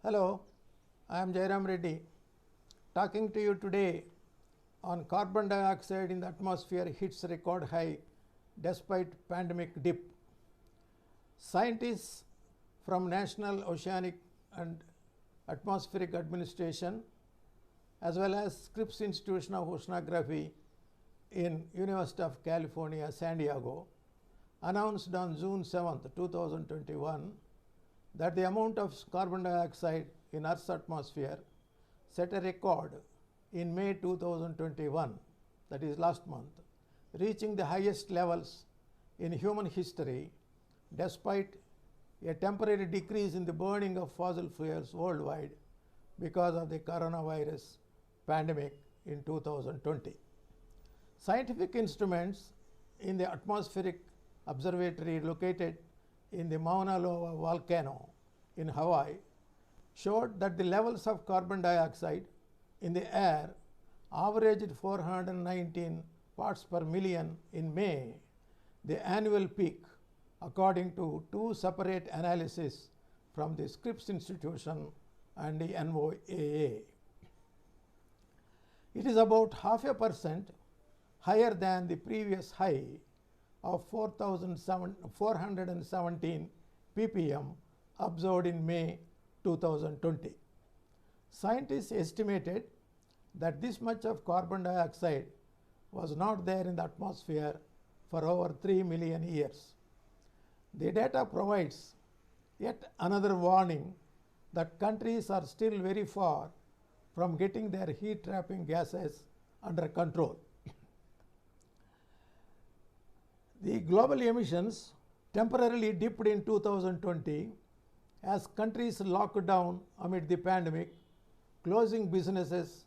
Hello, I am Jairam Reddy talking to you today on carbon dioxide in the atmosphere hits record high despite pandemic dip. Scientists from National Oceanic and Atmospheric Administration as well as Scripps Institution of Oceanography in University of California, San Diego announced on June 7, 2021 that the amount of carbon dioxide in Earth's atmosphere set a record in May 2021, that is last month, reaching the highest levels in human history despite a temporary decrease in the burning of fossil fuels worldwide because of the coronavirus pandemic in 2020. Scientific instruments in the atmospheric observatory located in the Mauna Loa volcano in Hawaii showed that the levels of carbon dioxide in the air averaged 419 parts per million in May, the annual peak, according to two separate analyses from the Scripps Institution and the NOAA. It is about 0.5% higher than the previous high of 417 ppm observed in May 2020. Scientists estimated that this much of carbon dioxide was not there in the atmosphere for over 3 million years. The data provides yet another warning that countries are still very far from getting their heat-trapping gases under control. The global emissions temporarily dipped in 2020 as countries locked down amid the pandemic, closing businesses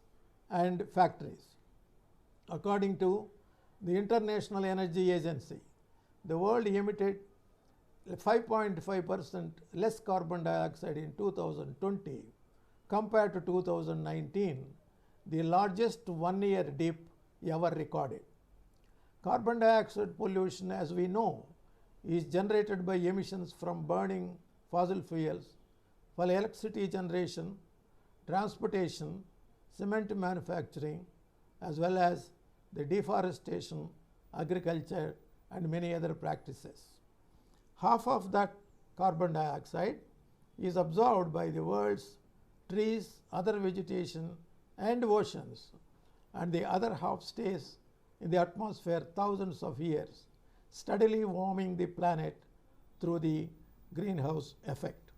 and factories. According to the International Energy Agency, the world emitted 5.5% less carbon dioxide in 2020 compared to 2019, the largest one-year dip ever recorded. Carbon dioxide pollution, as we know, is generated by emissions from burning fossil fuels for electricity generation, transportation, cement manufacturing, as well as the deforestation, agriculture, and many other practices. Half of that carbon dioxide is absorbed by the world's trees, other vegetation, and oceans, and the other half stays in the atmosphere thousands of years, steadily warming the planet through the greenhouse effect.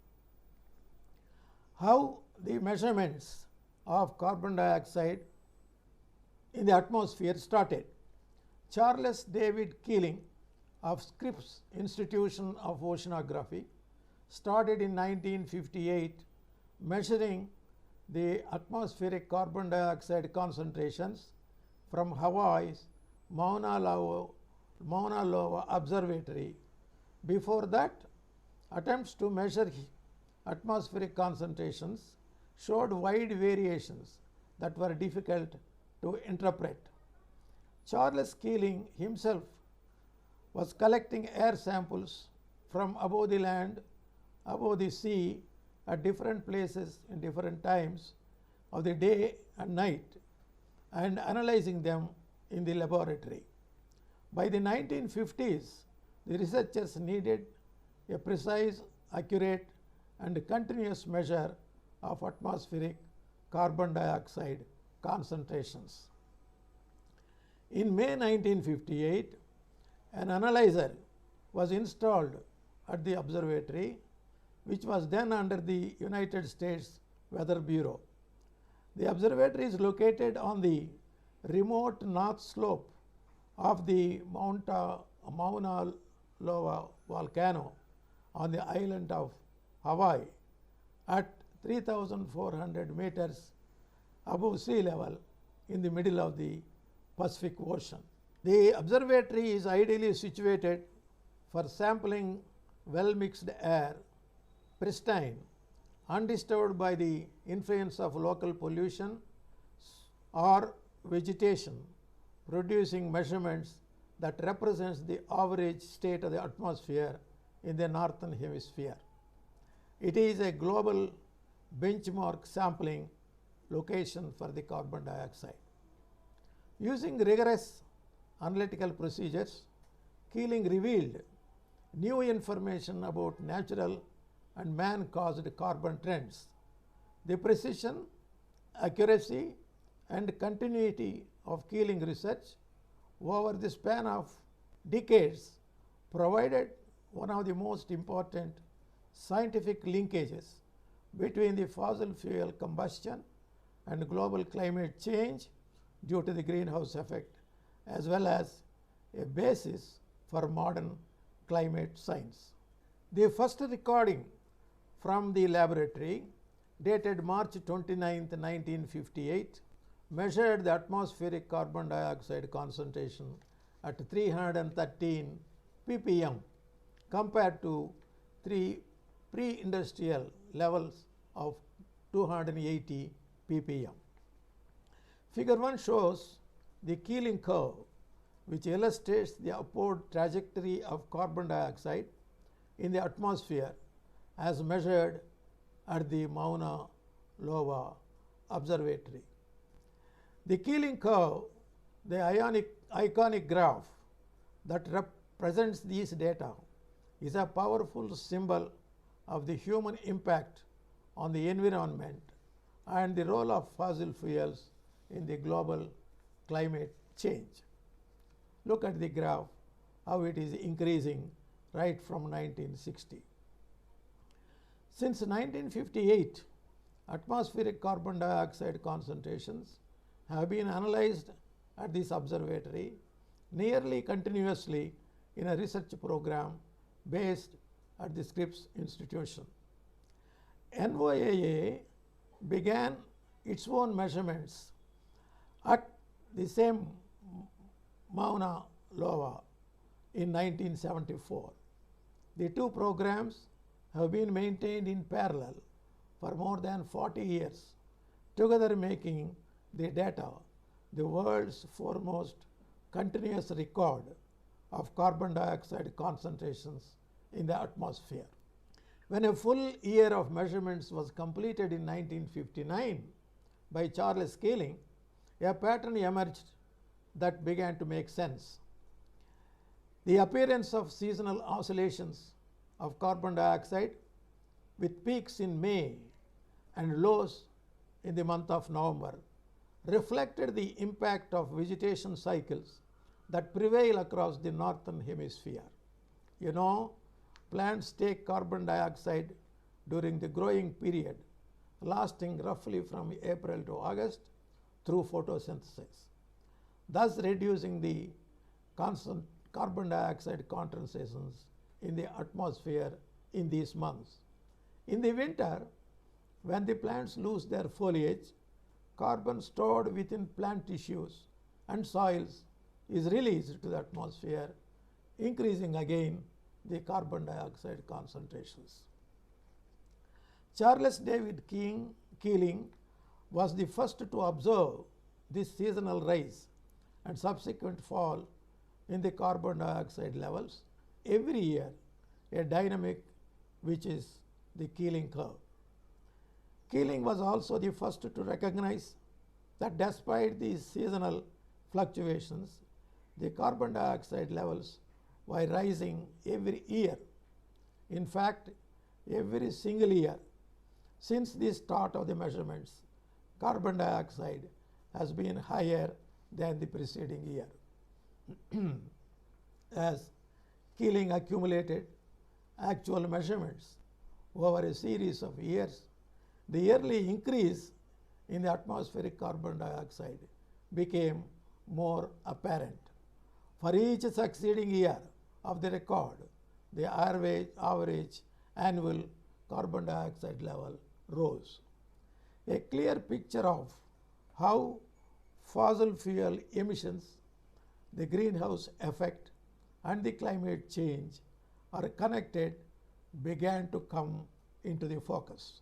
How the measurements of carbon dioxide in the atmosphere started. Charles David Keeling of Scripps Institution of Oceanography started in 1958 measuring the atmospheric carbon dioxide concentrations from Hawaii's Mauna Loa Observatory. Before that, attempts to measure atmospheric concentrations showed wide variations that were difficult to interpret. Charles Keeling himself was collecting air samples from above the land, above the sea, at different places in different times of the day and night, and analyzing them in the laboratory. By the 1950s, the researchers needed a precise, accurate, and continuous measure of atmospheric carbon dioxide concentrations. In May 1958, an analyzer was installed at the observatory, which was then under the United States Weather Bureau. The observatory is located on the remote north slope of the Mauna Loa volcano on the island of Hawaii at 3,400 meters above sea level in the middle of the Pacific Ocean. The observatory is ideally situated for sampling well-mixed air, pristine, undisturbed by the influence of local pollution or vegetation, producing measurements that represents the average state of the atmosphere in the northern hemisphere. It is a global benchmark sampling location for the carbon dioxide. Using rigorous analytical procedures, Keeling revealed new information about natural and man-caused carbon trends. The precision, accuracy, and continuity of Keeling research over the span of decades provided one of the most important scientific linkages between the fossil fuel combustion and global climate change due to the greenhouse effect, as well as a basis for modern climate science. The first recording from the laboratory, dated March 29, 1958, measured the atmospheric carbon dioxide concentration at 313 ppm compared to pre-industrial levels of 280 ppm. Figure 1 shows the Keeling curve, which illustrates the upward trajectory of carbon dioxide in the atmosphere as measured at the Mauna Loa Observatory. The Keeling curve, the iconic graph that represents these data, is a powerful symbol of the human impact on the environment and the role of fossil fuels in the global climate change. Look at the graph, how it is increasing right from 1960. Since 1958, atmospheric carbon dioxide concentrations have been analyzed at this observatory nearly continuously in a research program based at the Scripps Institution. NOAA began its own measurements at the same Mauna Loa in 1974. The two programs have been maintained in parallel for more than 40 years, together making the data the world's foremost continuous record of carbon dioxide concentrations in the atmosphere. When a full year of measurements was completed in 1959 by Charles Keeling, a pattern emerged that began to make sense. The appearance of seasonal oscillations of carbon dioxide with peaks in May and lows in the month of November reflected the impact of vegetation cycles that prevail across the northern hemisphere. You know, plants take carbon dioxide during the growing period, lasting roughly from April to August through photosynthesis, thus reducing the constant carbon dioxide concentrations in the atmosphere in these months. In the winter, when the plants lose their foliage, carbon stored within plant tissues and soils is released to the atmosphere, increasing again the carbon dioxide concentrations. Charles David Keeling was the first to observe this seasonal rise and subsequent fall in the carbon dioxide levels every year, a dynamic which is the Keeling curve. Keeling was also the first to recognize that despite these seasonal fluctuations, the carbon dioxide levels were rising every year. In fact, every single year since the start of the measurements, carbon dioxide has been higher than the preceding year. As Keeling accumulated actual measurements over a series of years, the yearly increase in the atmospheric carbon dioxide became more apparent. For each succeeding year of the record, the average annual carbon dioxide level rose. A clear picture of how fossil fuel emissions, the greenhouse effect, and the climate change are connected began to come into the focus.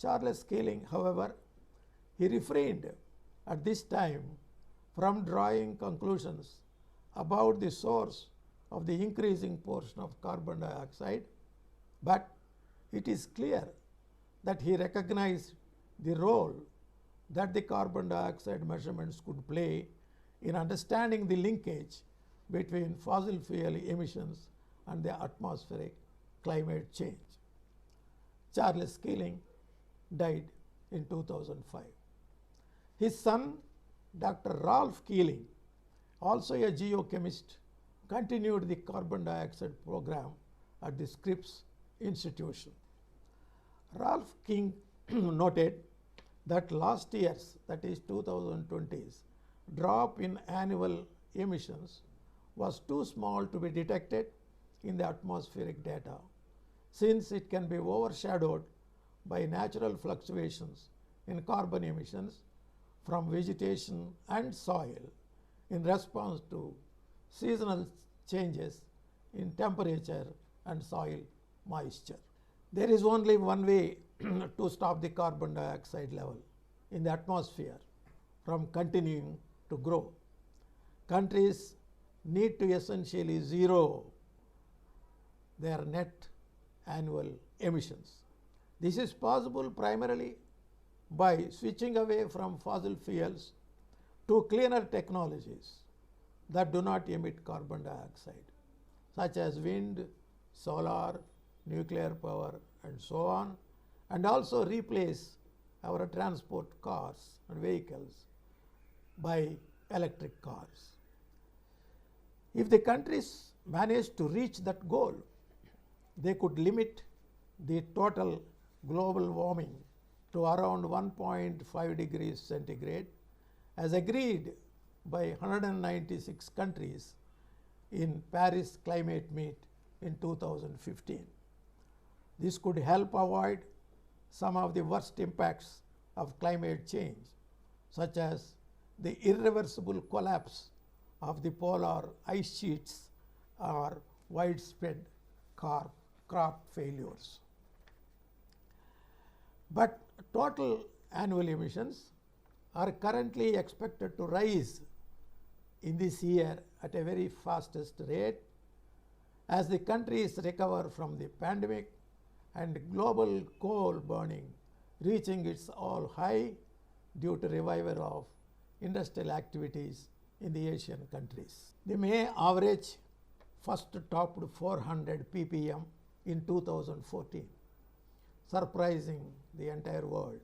Charles Keeling, however, he refrained at this time from drawing conclusions about the source of the increasing portion of carbon dioxide, but it is clear that he recognized the role that the carbon dioxide measurements could play in understanding the linkage between fossil fuel emissions and the atmospheric climate change. Charles Keeling died in 2005. His son, Dr. Ralph Keeling, also a geochemist, continued the carbon dioxide program at the Scripps Institution. Ralph King noted that last year's, that is 2020's, drop in annual emissions was too small to be detected in the atmospheric data, since it can be overshadowed by natural fluctuations in carbon emissions from vegetation and soil in response to seasonal changes in temperature and soil moisture. There is only one way to stop the carbon dioxide level in the atmosphere from continuing to grow. Countries need to essentially zero their net annual emissions. This is possible primarily by switching away from fossil fuels to cleaner technologies that do not emit carbon dioxide, such as wind, solar, nuclear power, and so on, and also replace our transport cars and vehicles by electric cars. If the countries manage to reach that goal, they could limit the total global warming to around 1.5 degrees centigrade, as agreed by 196 countries in Paris Climate Meet in 2015. This could help avoid some of the worst impacts of climate change, such as the irreversible collapse of the polar ice sheets or widespread crop failures. But total annual emissions are currently expected to rise in this year at a very fastest rate as the countries recover from the pandemic and global coal burning reaching its all high due to revival of industrial activities in the Asian countries. The May average first topped 400 ppm in 2014, surprising the entire world.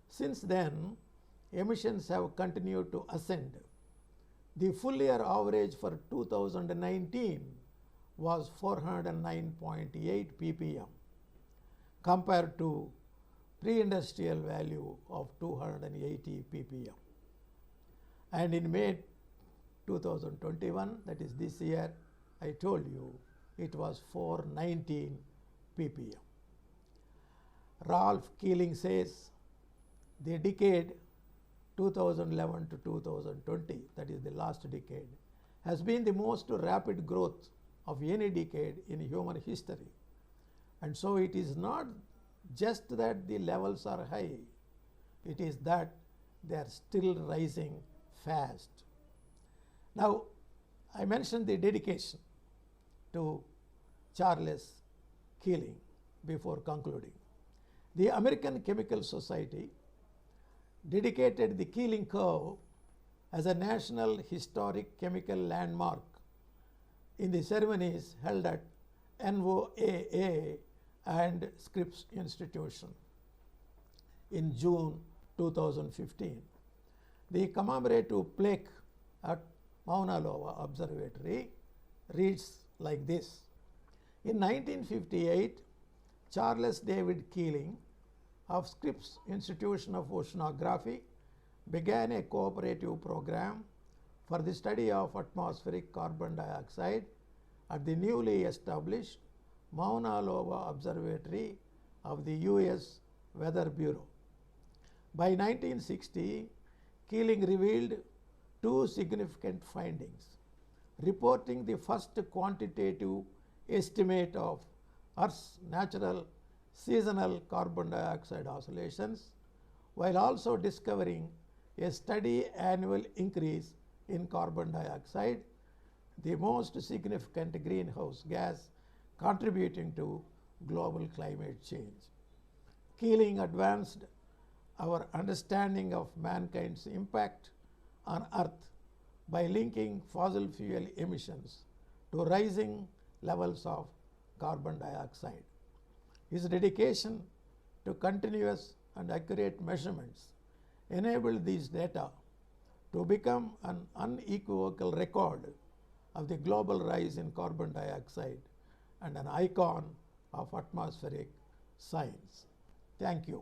Since then, emissions have continued to ascend. The full year average for 2019 was 409.8 ppm compared to pre-industrial value of 280 ppm. And in May 2021, that is this year, I told you it was 419 ppm. Ralph Keeling says the decade 2011 to 2020, that is the last decade, has been the most rapid growth of any decade in human history. And so it is not just that the levels are high, it is that they are still rising fast. Now, I mentioned the dedication to Charles Keeling before concluding. The American Chemical Society dedicated the Keeling Curve as a National Historic Chemical Landmark in the ceremonies held at NOAA and Scripps Institution in June 2015. The commemorative plaque at Mauna Loa Observatory reads like this. In 1958, Charles David Keeling of Scripps Institution of Oceanography began a cooperative program for the study of atmospheric carbon dioxide at the newly established Mauna Loa Observatory of the U.S. Weather Bureau. By 1960, Keeling revealed two significant findings, reporting the first quantitative estimate of Earth's natural seasonal carbon dioxide oscillations, while also discovering a steady annual increase in carbon dioxide, the most significant greenhouse gas contributing to global climate change. Keeling advanced our understanding of mankind's impact on Earth by linking fossil fuel emissions to rising levels of carbon dioxide. His dedication to continuous and accurate measurements enabled these data to become an unequivocal record of the global rise in carbon dioxide and an icon of atmospheric science. Thank you.